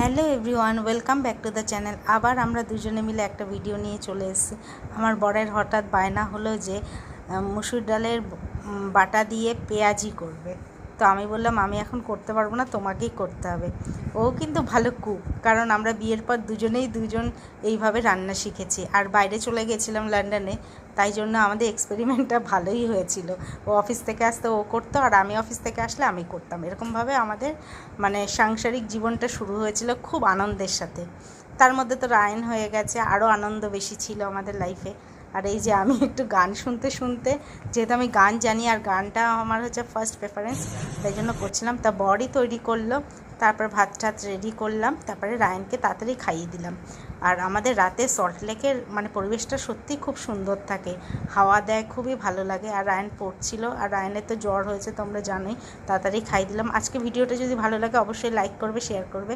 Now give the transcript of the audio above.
Hello everyone, welcome back to the channel. আবার আমরা দুজনে মিলে একটা ভিডিও নিয়ে চলে এসেছি। আমার বরের হঠাৎ বায়না হলো যে মুসুর ডালের বাটা দিয়ে পেঁয়াজি করবে। তো আমি বললাম আমি এখন করতে পারবো না, তোমাকেই করতে হবে। ও কিন্তু ভালো কুক, কারণ আমরা বিয়ের পর দুজন এইভাবে রান্না শিখেছি। আর বাইরে চলে গেছিলাম লন্ডনে, তাই জন্য আমাদের এক্সপেরিমেন্টটা ভালোই হয়েছিল। ও অফিস থেকে আসতে ও করতো, আর আমি অফিস থেকে আসলে আমি করতাম। এরকমভাবে আমাদের সাংসারিক জীবনটা শুরু হয়েছিল খুব আনন্দের সাথে। তার মধ্যে তো রায়ন হয়ে গেছে, আরও আনন্দ বেশি ছিল আমাদের লাইফে। আর এই যে আমি একটু গান শুনতে শুনতে, যেহেতু আমি গান জানি আর গানটা আমার হচ্ছে ফার্স্ট প্রেফারেন্স, তাই জন্য করছিলাম। তা বড়ি তৈরি করলো, তারপর ভাত টাত রেডি করলাম, তারপরে রায়নকে তাড়াতাড়ি খাইয়ে দিলাম। আর আমাদের রাতে সল্টলেকের পরিবেশটা সত্যিই খুব সুন্দর থাকে, হাওয়া দেয়, খুবই ভালো লাগে। আর রায়ন পড়ছিল, আর রায়নের তো জ্বর হয়েছে তোমরা জানোই। তাড়াতাড়ি খাইয়ে দিলাম। আজকে ভিডিওটা যদি ভালো লাগে অবশ্যই লাইক করবে, শেয়ার করবে।